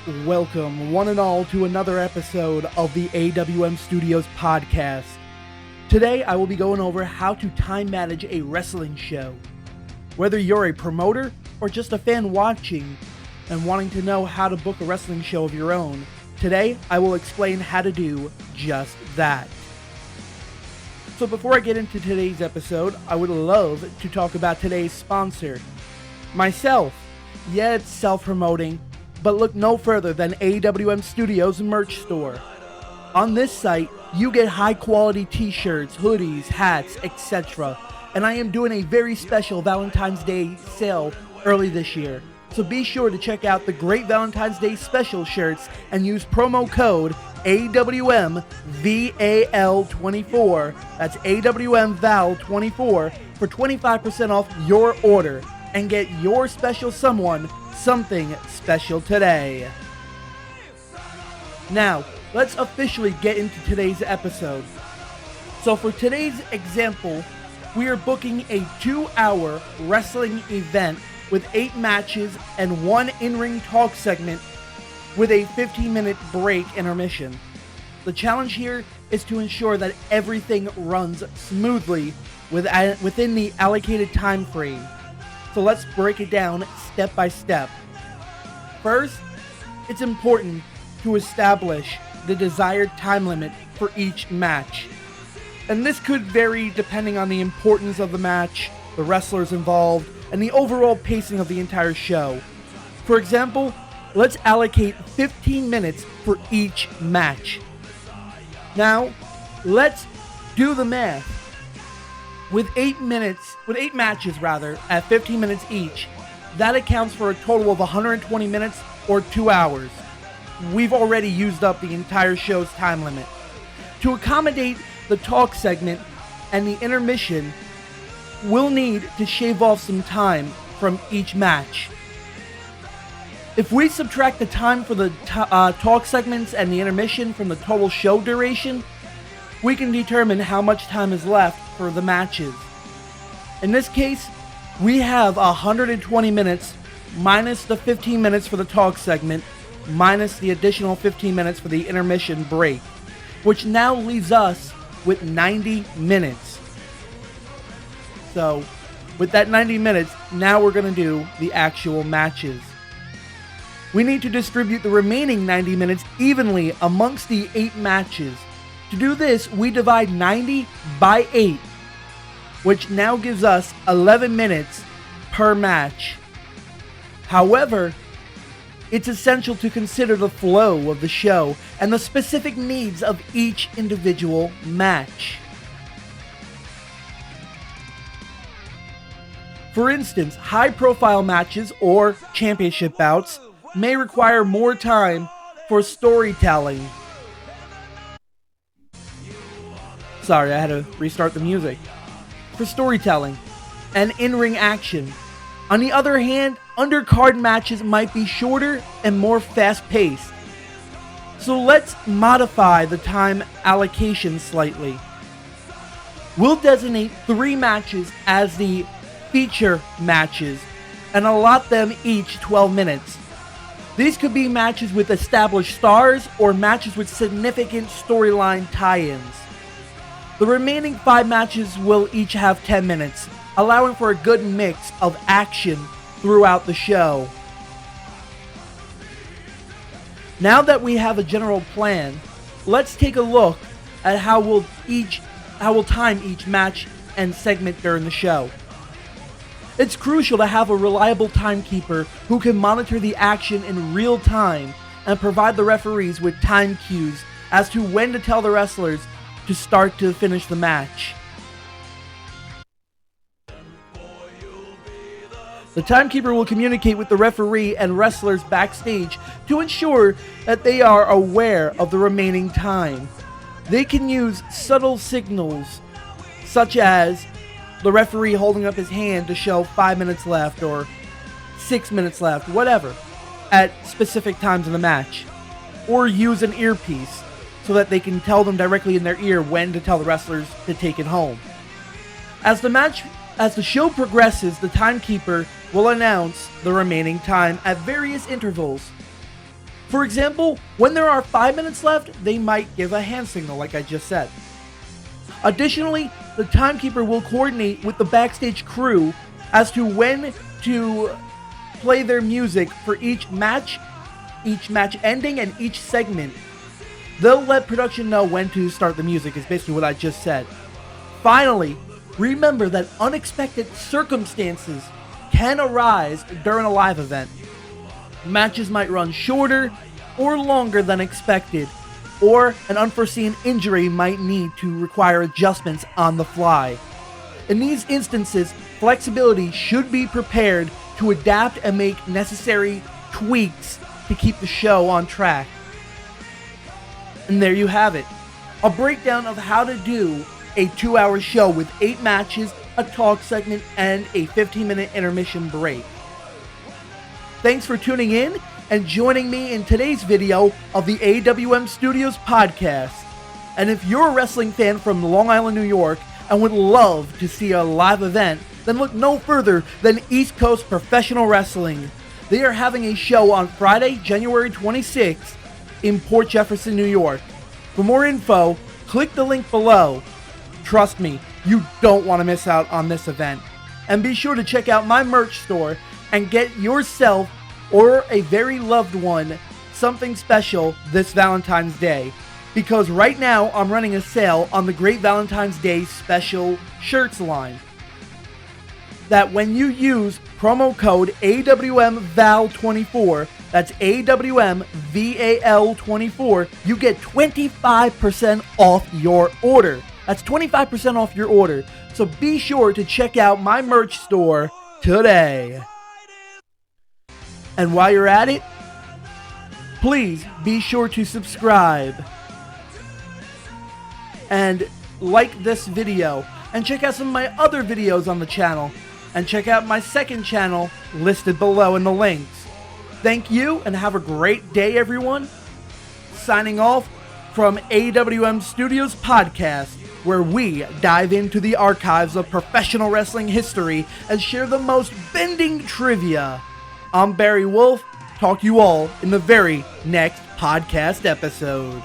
Welcome, one and all, to another episode of the AWM Studios podcast. Today, I will be going over how to time manage a wrestling show. Whether you're a promoter or just a fan watching and wanting to know how to book a wrestling show of your own, today I will explain how to do just that. So before I get into today's episode, I would love to talk about today's sponsor, myself. Yeah, it's self-promoting, but look no further than AWM Studios merch store. On this site, you get high-quality t-shirts, hoodies, hats, etc. And I am doing a very special Valentine's Day sale early this year. So be sure to check out the great Valentine's Day special shirts and use promo code AWMVAL24, that's AWMVAL24, for 25% off your order and get your special someone something special today. Now, let's officially get into today's episode. So for today's example, we are booking a 2-hour wrestling event with 8 matches and 1 in-ring talk segment with a 15-minute break intermission. The challenge here is to ensure that everything runs smoothly within the allocated time frame. So let's break it down step by step. First, it's important to establish the desired time limit for each match. And this could vary depending on the importance of the match, the wrestlers involved, and the overall pacing of the entire show. For example, let's allocate 15 minutes for each match. Now, let's do the math. With 8 matches at 15 minutes each, that accounts for a total of 120 minutes or 2 hours. We've already used up the entire show's time limit. To accommodate the talk segment and the intermission, we'll need to shave off some time from each match. If we subtract the time for the talk segments and the intermission from the total show duration, we can determine how much time is left for the matches. In this case, we have 120 minutes minus the 15 minutes for the talk segment, minus the additional 15 minutes for the intermission break, which now leaves us with 90 minutes. So, with that 90 minutes, now we're going to do the actual matches. We need to distribute the remaining 90 minutes evenly amongst the 8 matches. To do this, we divide 90 by 8, which now gives us 11 minutes per match. However, it's essential to consider the flow of the show and the specific needs of each individual match. For instance, high-profile matches or championship bouts may require more time for storytelling. Sorry, I had to restart the music. For storytelling and in-ring action. On the other hand, undercard matches might be shorter and more fast-paced. So let's modify the time allocation slightly. We'll designate 3 matches as the feature matches and allot them each 12 minutes. These could be matches with established stars or matches with significant storyline tie-ins. The remaining 5 matches will each have 10 minutes, allowing for a good mix of action throughout the show. Now that we have a general plan, let's take a look at how we'll time each match and segment during the show. It's crucial to have a reliable timekeeper who can monitor the action in real time and provide the referees with time cues as to when to tell the wrestlers to start to finish the match. The timekeeper will communicate with the referee and wrestlers backstage to ensure that they are aware of the remaining time. They can use subtle signals such as the referee holding up his hand to show 5 minutes left or 6 minutes left, whatever, at specific times in the match. Or use an earpiece so that they can tell them directly in their ear when to tell the wrestlers to take it home. As the show progresses, the timekeeper will announce the remaining time at various intervals. For example, when there are 5 minutes left, they might give a hand signal like I just said. Additionally, the timekeeper will coordinate with the backstage crew as to when to play their music for each match ending, and each segment. They'll let production know when to start the music, is basically what I just said. Finally, remember that unexpected circumstances can arise during a live event. Matches might run shorter or longer than expected, or an unforeseen injury might need to require adjustments on the fly. In these instances, flexibility should be prepared to adapt and make necessary tweaks to keep the show on track. And there you have it, a breakdown of how to do a 2-hour show with 8 matches, a talk segment, and a 15-minute intermission break. Thanks for tuning in and joining me in today's video of the AWM Studios podcast. And if you're a wrestling fan from Long Island, New York, and would love to see a live event, then look no further than East Coast Professional Wrestling. They are having a show on Friday, January 26th in Port Jefferson, New York. For more info, click the link below. Trust me, you don't want to miss out on this event. And be sure to check out my merch store and get yourself or a very loved one something special this Valentine's Day. Because right now I'm running a sale on the Great Valentine's Day Special Shirts line. That when you use promo code AWMVAL24, that's AWMVAL24, you get 25% off your order. That's 25% off your order. So be sure to check out my merch store today. And while you're at it, please be sure to subscribe and like this video, and check out some of my other videos on the channel, and check out my second channel listed below in the links. Thank you, and have a great day, everyone. Signing off from AWM Studios Podcast, where we dive into the archives of professional wrestling history and share the most bending trivia. I'm Barry Wolf. Talk to you all in the very next podcast episode.